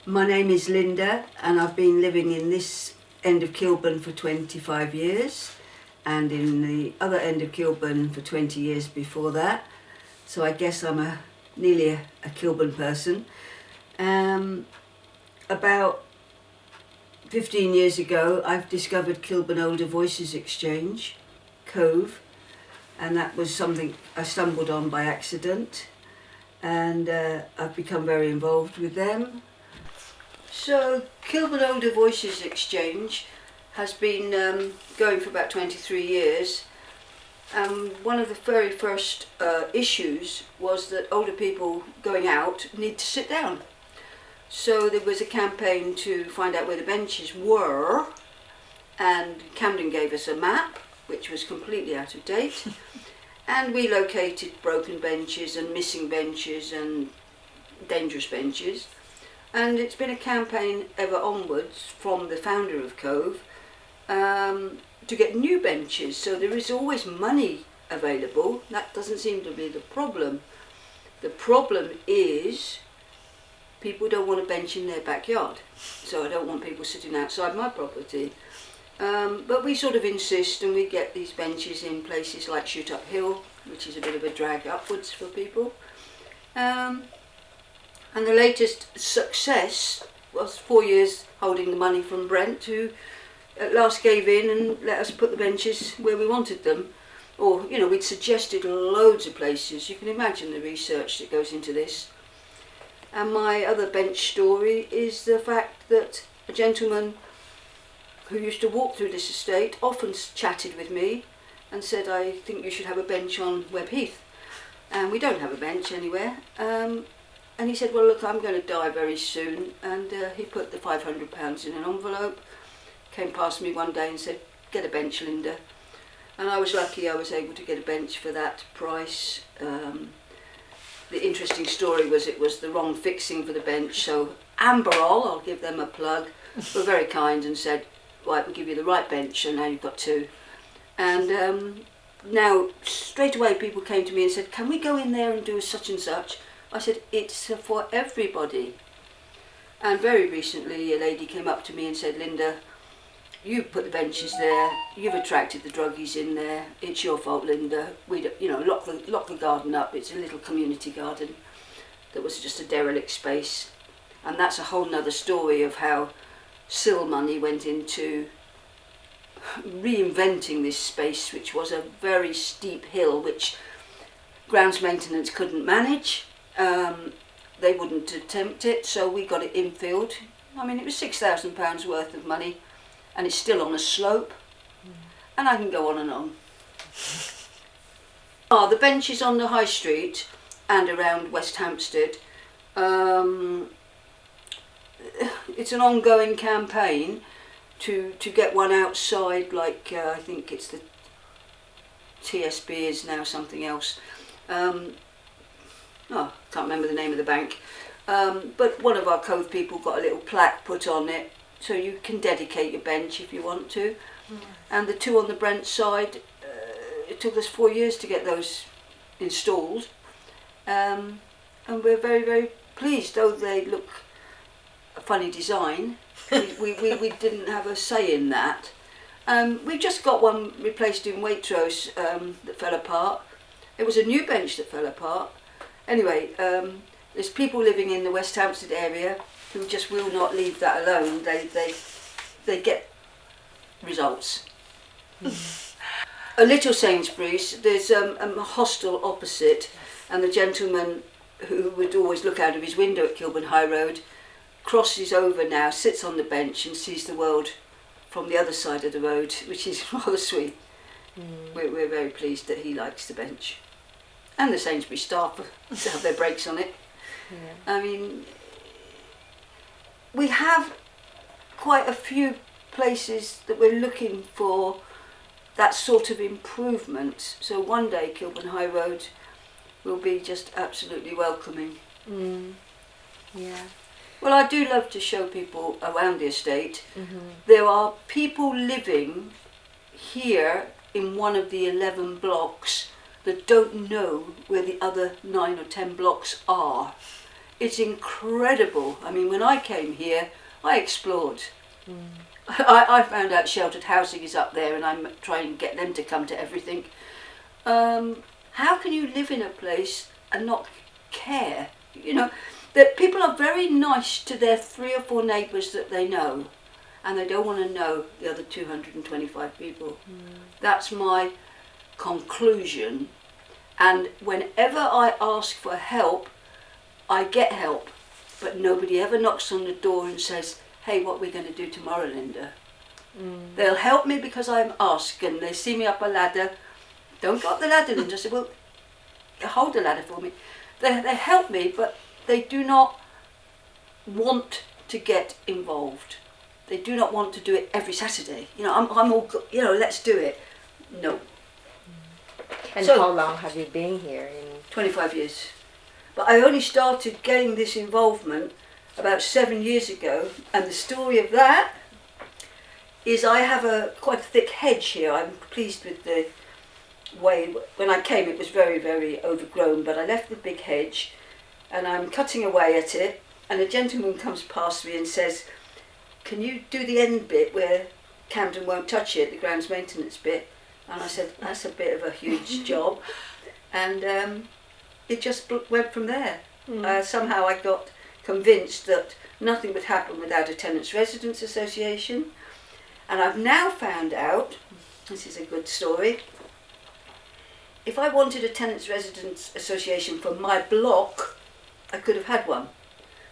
My name is Lynda and I've been living in this end of Kilburn for 25 years and in the other end of Kilburn for 20 years before that. So I guess I'm nearly a Kilburn person. About 15 years ago I've discovered Kilburn Older Voices Exchange, Cove, and that was something I stumbled on by accident, and I've become very involved with them. So Kilburn Older Voices Exchange has been going for about 23 years. One of the very first issues was that older people going out need to sit down. So there was a campaign to find out where the benches were, and Camden gave us a map which was completely out of date, and we located broken benches and missing benches and dangerous benches. And it's been a campaign ever onwards from the founder of Cove to get new benches. So there is always money available. That doesn't seem to be the problem. The problem is people don't want a bench in their backyard. So I don't want people sitting outside my property. But we sort of insist, and we get these benches in places like Shoot Up Hill, which is a bit of a drag upwards for people. And the latest success was 4 years holding the money from Brent, who at last gave in and let us put the benches where we wanted them. Or, you know, we'd suggested loads of places. You can imagine the research that goes into this. And my other bench story is the fact that a gentleman who used to walk through this estate often chatted with me and said, I think you should have a bench on Webb Heath. And we don't have a bench anywhere. And he said, well, look, I'm going to die very soon. And he put the £500 in an envelope, came past me one day and said, get a bench, Lynda. And I was lucky I was able to get a bench for that price. The interesting story was it was the wrong fixing for the bench. So Amberol, I'll give them a plug, were very kind and said, right, we'll give you the right bench, and now you've got two. And now, straight away, people came to me and said, can we go in there and do such and such? I said, it's for everybody. And very recently a lady came up to me and said, Lynda, you put the benches there, you've attracted the druggies in there, it's your fault, Lynda. We don't, you know, lock the garden up. It's a little community garden that was just a derelict space. And that's a whole nother story of how SIL money went into reinventing this space, which was a very steep hill which grounds maintenance couldn't manage. They wouldn't attempt it, so we got it infilled. I mean, it was £6,000 worth of money, and it's still on a slope, and I can go on and on. The benches on the High Street and around West Hampstead, it's an ongoing campaign to get one outside, like I think it's the TSB is now something else. Can't remember the name of the bank, but one of our Cove people got a little plaque put on it, so you can dedicate your bench if you want to. And the two on the Brent side, it took us 4 years to get those installed, and we're very, very pleased, though they look a funny design. we didn't have a say in that. We've just got one replaced in Waitrose that fell apart. It was a new bench that fell apart. Anyway, there's people living in the West Hampstead area who just will not leave that alone. They get results. A little Sainsbury's, there's a hostel opposite, and the gentleman who would always look out of his window at Kilburn High Road crosses over now, sits on the bench and sees the world from the other side of the road, which is rather sweet. We're very pleased that he likes the bench. And the Sainsbury's staff to have their breaks on it. Yeah. I mean, we have quite a few places that we're looking for that sort of improvement. So one day Kilburn High Road will be just absolutely welcoming. Yeah. Well, I do love to show people around the estate. There are people living here in one of the 11 blocks that don't know where the other 9 or 10 blocks are. it's incredible. I mean, when I came here, I explored. I found out sheltered housing is up there, and I'm trying to get them to come to everything. How can you live in a place and not care? You know, that people are very nice to their 3 or 4 neighbours that they know, and they don't want to know the other 225 people. That's my conclusion. And whenever I ask for help, I get help, but nobody ever knocks on the door and says, hey, what are we going to do tomorrow, Lynda? They'll help me because I'm asked, and they see me up a ladder. Don't go up the ladder, Lynda. I say, well, hold the ladder for me. They help me, but they do not want to get involved. They do not want to do it every Saturday. You know, I'm all, let's do it. No. And So, how long have you been here? 25 years. But I only started getting this involvement about 7 years ago, and the story of that is I have quite a thick hedge here. I'm pleased with the way, when I came it was very, very overgrown, but I left the big hedge and I'm cutting away at it, and a gentleman comes past me and says, can you do the end bit where Camden won't touch it, the grounds maintenance bit? And I said, that's a bit of a huge job. And it just went from there. Somehow I got convinced that nothing would happen without a tenants residents association. And I've now found out, this is a good story, if I wanted a tenants residents association for my block, I could have had one.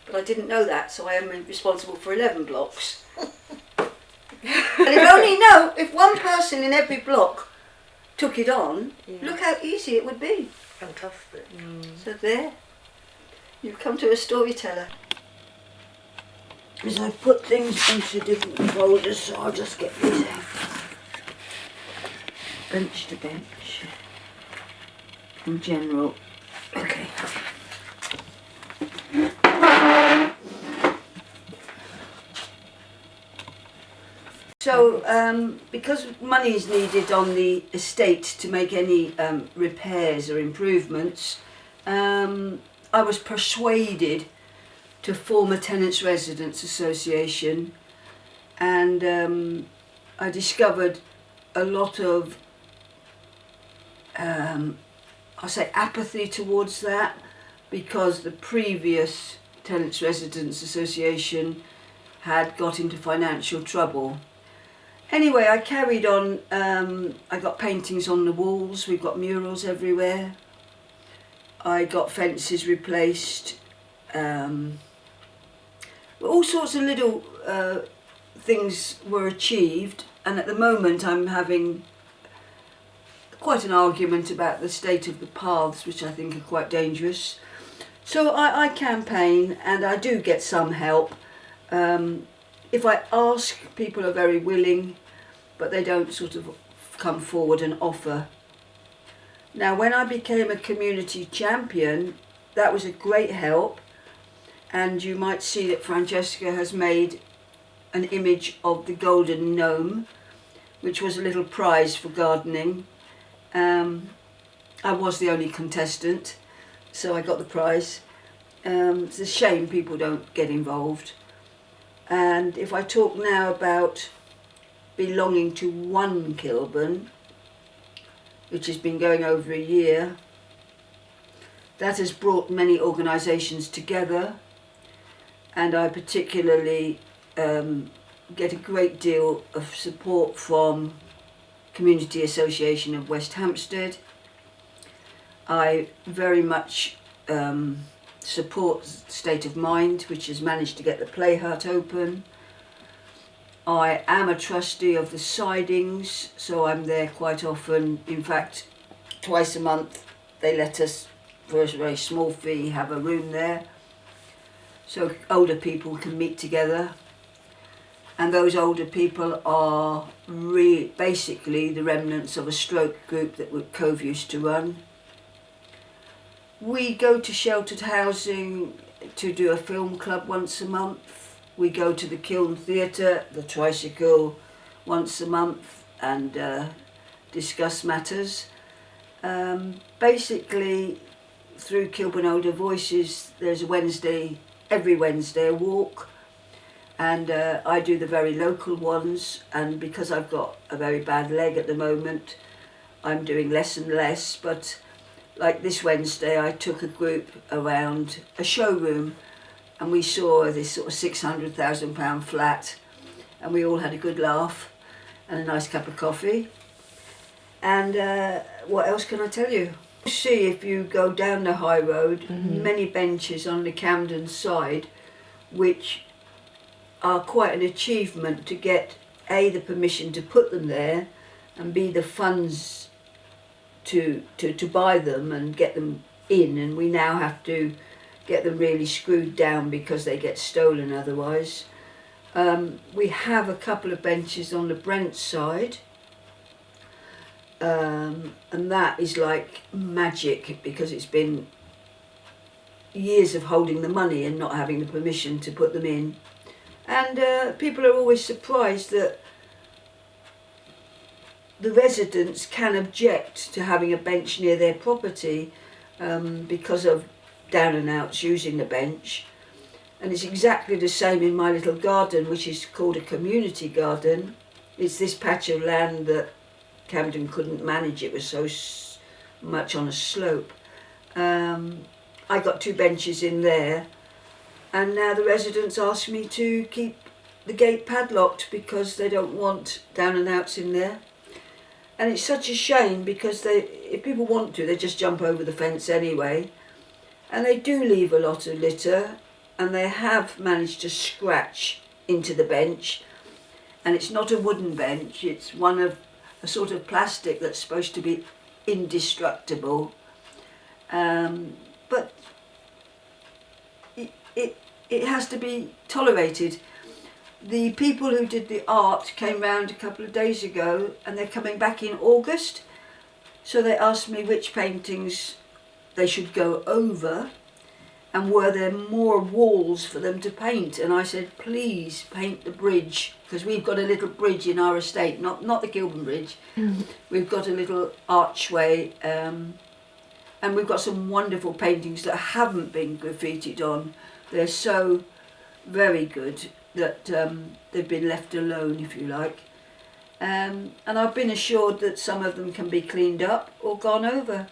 But I didn't know that, so I am responsible for 11 blocks. And if one person in every block took it on, look how easy it would be. Fantastic. So there, you've come to a storyteller. As I put things into different folders, so I'll just get these out. Bench to bench. In general. Okay. So, because money is needed on the estate to make any repairs or improvements, I was persuaded to form a tenants residents association, and I discovered a lot of I'll say apathy towards that, because the previous tenants residents association had got into financial trouble. Anyway, I carried on. I got paintings on the walls, we've got murals everywhere. I got fences replaced. All sorts of little things were achieved, and at the moment I'm having quite an argument about the state of the paths, which I think are quite dangerous. So I campaign, and I do get some help. If I ask, people are very willing, but they don't sort of come forward and offer. Now, when I became a community champion, that was a great help, and you might see that Francesca has made an image of the golden gnome, which was a little prize for gardening. I was the only contestant, so I got the prize. It's a shame people don't get involved. And if I talk now about belonging to one Kilburn, which has been going over a year, that has brought many organisations together, and I particularly get a great deal of support from Community Association of West Hampstead. I very much support State of Mind, which has managed to get the Play Hut open. I am a trustee of the Sidings, so I'm there quite often. In fact, twice a month they let us, for a very small fee, have a room there, so older people can meet together. And those older people are basically the remnants of a stroke group that Cove used to run. We go to sheltered housing to do a film club once a month. We go to the Kilburn Theatre, the Tricycle, once a month, and discuss matters. Basically, through Kilburn Older Voices, there's every Wednesday a walk, and I do the very local ones, and because I've got a very bad leg at the moment, I'm doing less and less, but like this Wednesday I took a group around a showroom and we saw this sort of £600,000 flat, and we all had a good laugh and a nice cup of coffee. And what else can I tell you? See, if you go down the high road, many benches on the Camden side, which are quite an achievement to get A, the permission to put them there, and B, the funds to buy them and get them in, and we now have to get them really screwed down because they get stolen otherwise. We have a couple of benches on the Brent side, and that is like magic because it's been years of holding the money and not having the permission to put them in. And people are always surprised that the residents can object to having a bench near their property because of down and outs using the bench. And it's exactly the same in my little garden, which is called a community garden. It's this patch of land that Camden couldn't manage, it was so much on a slope. I got 2 benches in there, and now the residents ask me to keep the gate padlocked because they don't want down and outs in there. And it's such a shame because if people want to, they just jump over the fence anyway. And they do leave a lot of litter, and they have managed to scratch into the bench. And it's not a wooden bench, it's one of a sort of plastic that's supposed to be indestructible. But it has to be tolerated. The people who did the art came round a couple of days ago, and they're coming back in August. So they asked me which paintings they should go over, and were there more walls for them to paint. And I said, please paint the bridge, because we've got a little bridge in our estate, not the Kilburn Bridge. We've got a little archway, and we've got some wonderful paintings that haven't been graffitied on. They're so very good that they've been left alone, if you like. And I've been assured that some of them can be cleaned up or gone over.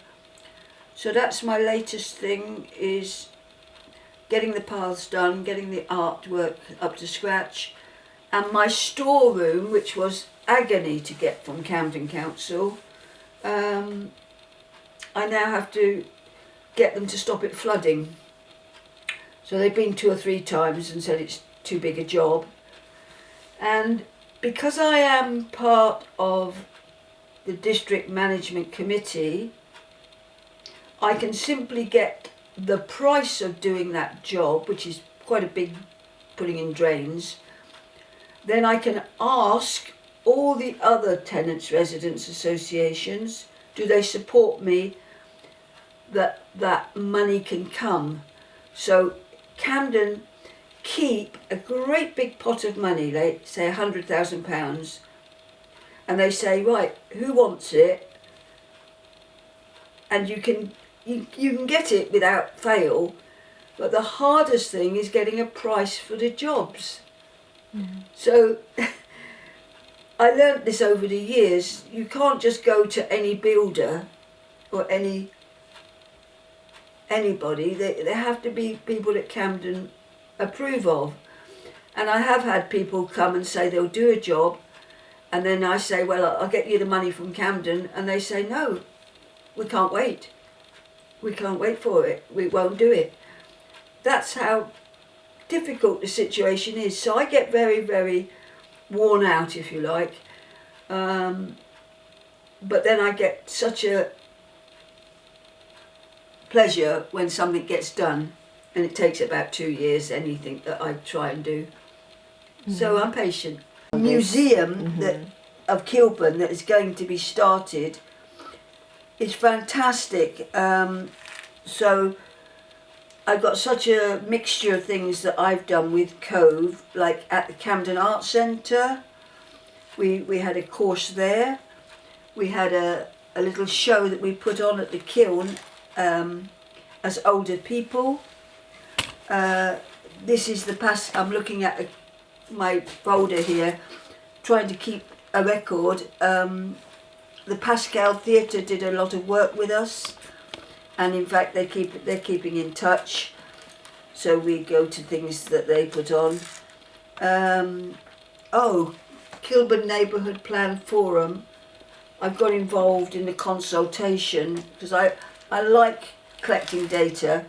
So that's my latest thing, is getting the paths done, getting the artwork up to scratch. And my storeroom, which was agony to get from Camden Council, I now have to get them to stop it flooding. So they've been 2 or 3 times and said it's too big a job. And because I am part of the district management committee, I can simply get the price of doing that job, which is quite a big putting in drains. Then I can ask all the other tenants' residents associations, do they support me that money can come. So Camden keep a great big pot of money, they say £100,000, and they say, right, who wants it? And you can get it without fail, but the hardest thing is getting a price for the jobs. So I learnt this over the years. You can't just go to any builder or anybody. There have to be people that Camden approve of. And I have had people come and say they'll do a job, and then I say, well, I'll get you the money from Camden, and they say, no, we can't wait. We can't wait for it. We won't do it. That's how difficult the situation is. So I get very, very worn out, if you like. But then I get such a pleasure when something gets done, and it takes about 2 years, anything that I try and do. So I'm patient. The museum of Kilburn that is going to be started is fantastic. So I've got such a mixture of things that I've done with Cove, like at the Camden Art Centre. We had a course there. We had a little show that we put on at the Kiln, and as older people. This is the past. I'm looking at my folder here, trying to keep a record. The Pascal Theatre did a lot of work with us, and in fact they're keeping in touch. So we go to things that they put on. Kilburn Neighbourhood Plan Forum. I've got involved in the consultation because I like collecting data.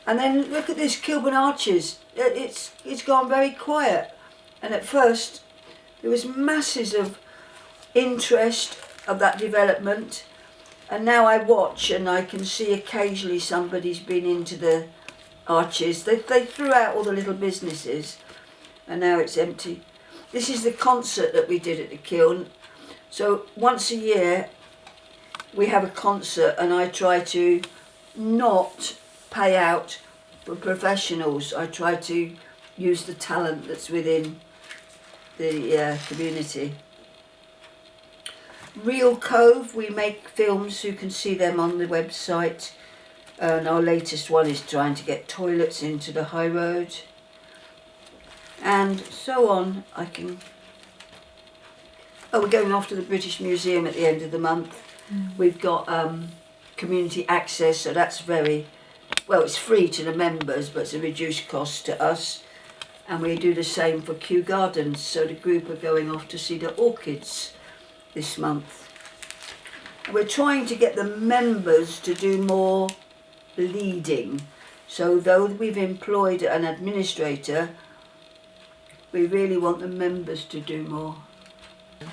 And then look at this, Kilburn Arches. It's gone very quiet. And at first there was masses of interest of that development. And now I watch and I can see occasionally somebody's been into the Arches. They threw out all the little businesses and now it's empty. This is the concert that we did at the Kiln. So once a year we have a concert and I try to not pay out for professionals. I try to use the talent that's within the community. Real Cove, we make films, you can see them on the website. And our latest one is trying to get toilets into the high road. And so on. We're going off to the British Museum at the end of the month. We've got community access, so that's it's free to the members, but it's a reduced cost to us. And we do the same for Kew Gardens, so the group are going off to see the orchids this month. We're trying to get the members to do more leading. So though we've employed an administrator, we really want the members to do more.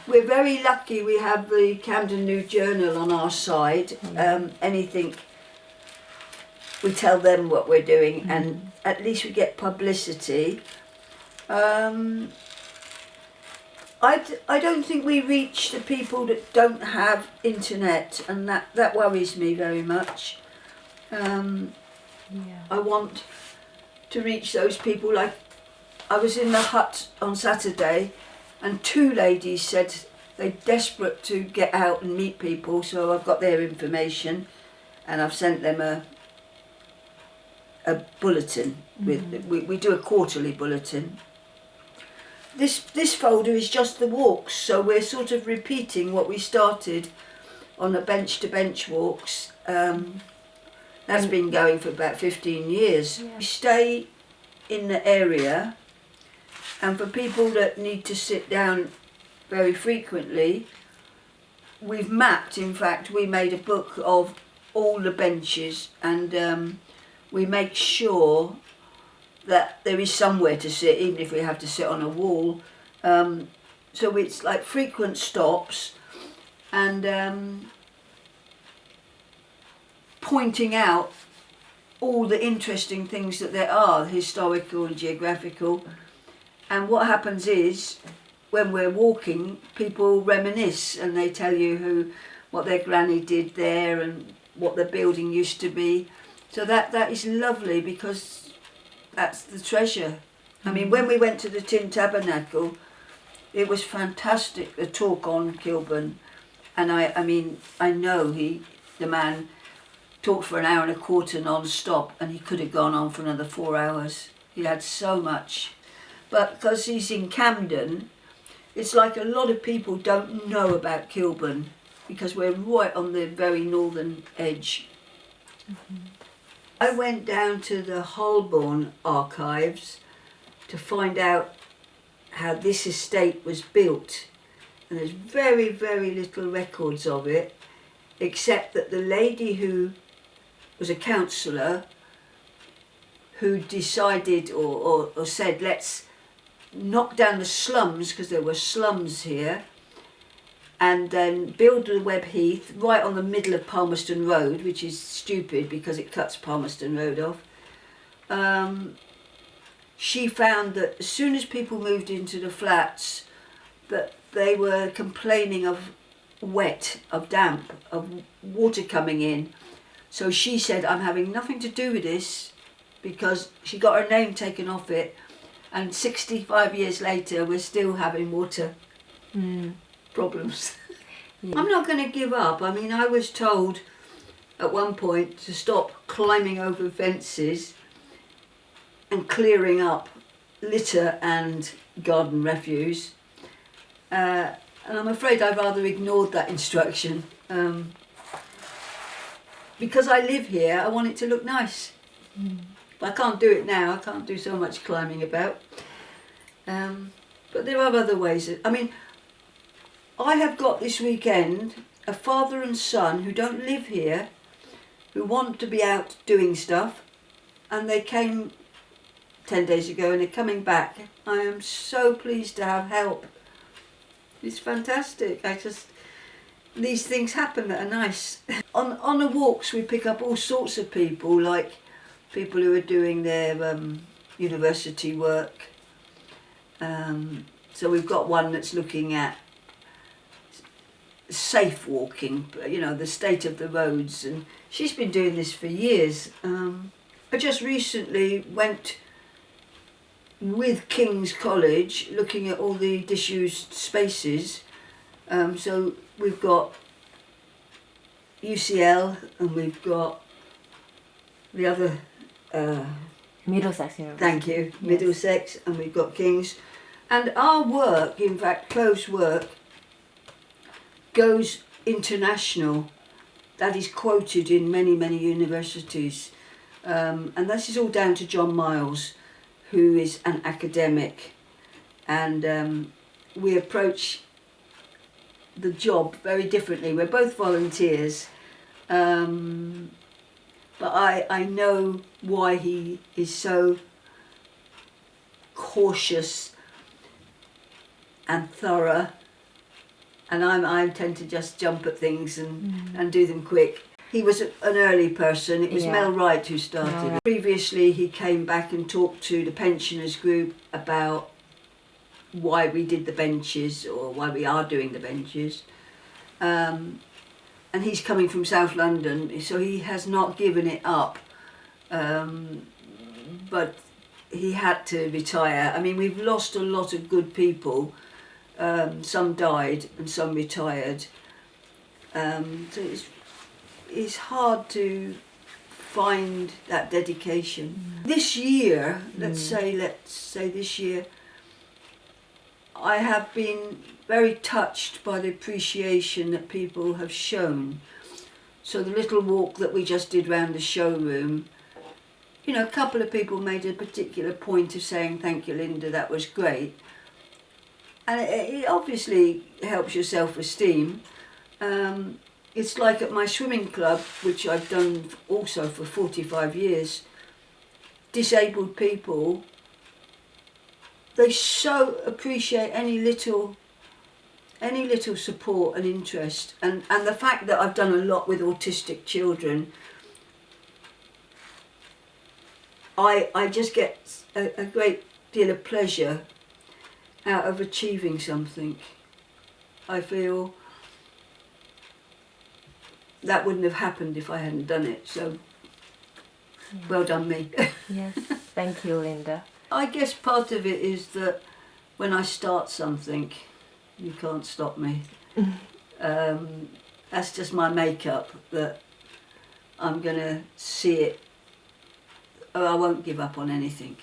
We're very lucky we have the Camden New Journal on our side. Anything, we tell them what we're doing and at least we get publicity. I don't think we reach the people that don't have internet, and that worries me very much. I want to reach those people. Like I was in the hut on Saturday and 2 ladies said they're desperate to get out and meet people, so I've got their information and I've sent them a bulletin. We do a quarterly bulletin. This folder is just the walks, so we're sort of repeating what we started on the bench to bench walks. That's been going for about 15 years. Yeah. We stay in the area, and for people that need to sit down very frequently, we've mapped, in fact, we made a book of all the benches, and we make sure that there is somewhere to sit, even if we have to sit on a wall. So it's like frequent stops and pointing out all the interesting things that there are, historical and geographical. And what happens is, when we're walking, people reminisce and they tell you what their granny did there and what the building used to be. So that is lovely, because that's the treasure. I mean, when we went to the Tin Tabernacle, it was fantastic, the talk on Kilburn. And I know the man talked for 1.25 hours non-stop, and he could have gone on for another 4 hours. He had so much. But because he's in Camden, it's like a lot of people don't know about Kilburn, because we're right on the very northern edge. I went down to the Holborn archives to find out how this estate was built, and there's very, very little records of it, except that the lady who was a councillor who decided or said, let's knock down the slums, because there were slums here, and then build the Webb Heath right on the middle of Palmerston Road, which is stupid because it cuts Palmerston Road off. She found that as soon as people moved into the flats, that they were complaining of wet, of damp, of water coming in. So she said, I'm having nothing to do with this, because she got her name taken off it, and 65 years later we're still having water problems. Yeah. I'm not going to give up. I mean, I was told at one point to stop climbing over fences and clearing up litter and garden refuse. And I'm afraid I rather ignored that instruction. Because I live here, I want it to look nice. I can't do it now, I can't do so much climbing about. But there are other ways. I mean, I have got this weekend a father and son who don't live here, who want to be out doing stuff, and they came 10 days ago and they're coming back. I am so pleased to have help. It's fantastic. These things happen that are nice. On the walks we pick up all sorts of people, like people who are doing their university work. So we've got one that's looking at safe walking, you know, the state of the roads, and she's been doing this for years. I just recently went with King's College looking at all the disused spaces. So we've got UCL and we've got the other Middlesex University. Thank you, Yes. Middlesex, and we've got King's. And our work, in fact, Chloe's work, goes international. That is quoted in many, many universities. And this is all down to John Miles, who is an academic. And we approach the job very differently. We're both volunteers. But I know why he is so cautious and thorough, and I tend to just jump at things and do them quick. He was an early person. It was Mel Wright who started. Previously he came back and talked to the pensioners group about why we did the benches, or why we are doing the benches. And he's coming from South London, so he has not given it up. But he had to retire. I mean, we've lost a lot of good people. Some died and some retired. So it's hard to find that dedication. This year, let's say this year, I have been very touched by the appreciation that people have shown. So the little walk that we just did round the showroom, you know, a couple of people made a particular point of saying, "Thank you, Lynda, that was great." And it obviously helps your self-esteem. It's like at my swimming club, which I've done also for 45 years, disabled people, they so appreciate any little support and interest. And the fact that I've done a lot with autistic children, I just get a great deal of pleasure out of achieving something. I feel that wouldn't have happened if I hadn't done it, so well done me. Yes, thank you, Lynda. I guess part of it is that when I start something, you can't stop me. That's just my makeup, that I'm going to see it. Oh, I won't give up on anything,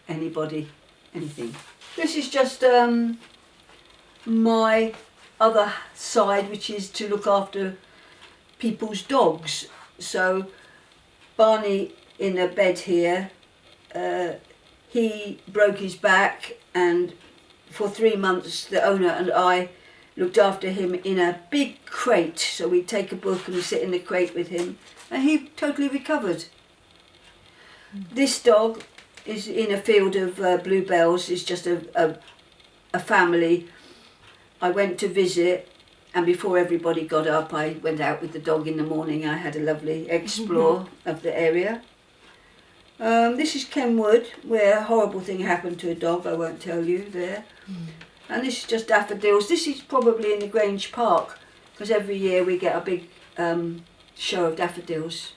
anybody, anything. This is just my other side, which is to look after people's dogs. So Barney in a bed here, he broke his back, and for 3 months the owner and I looked after him in a big crate. So we'd take a book and we'd sit in the crate with him, and he totally recovered. This dog is in a field of bluebells. It's just a family. I went to visit, and before everybody got up, I went out with the dog in the morning. I had a lovely explore of the area. This is Kenwood, where a horrible thing happened to a dog. I won't tell you there. And this is just daffodils. This is probably in the Grange Park, because every year we get a big show of daffodils.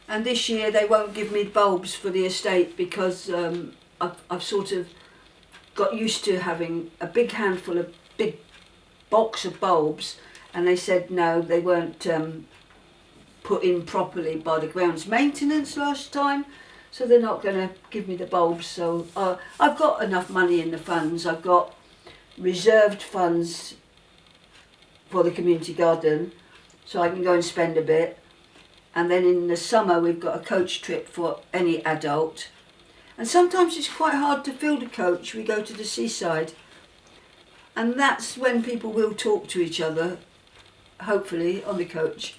And this year they won't give me bulbs for the estate, because I've sort of got used to having a big handful of big box of bulbs, and they said no, they weren't put in properly by the grounds maintenance last time, so they're not going to give me the bulbs. So I've got enough money in the funds. I've got reserved funds for the community garden, so I can go and spend a bit. And then in the summer we've got a coach trip for any adult. And sometimes it's quite hard to fill the coach. We go to the seaside. And that's when people will talk to each other, hopefully, on the coach.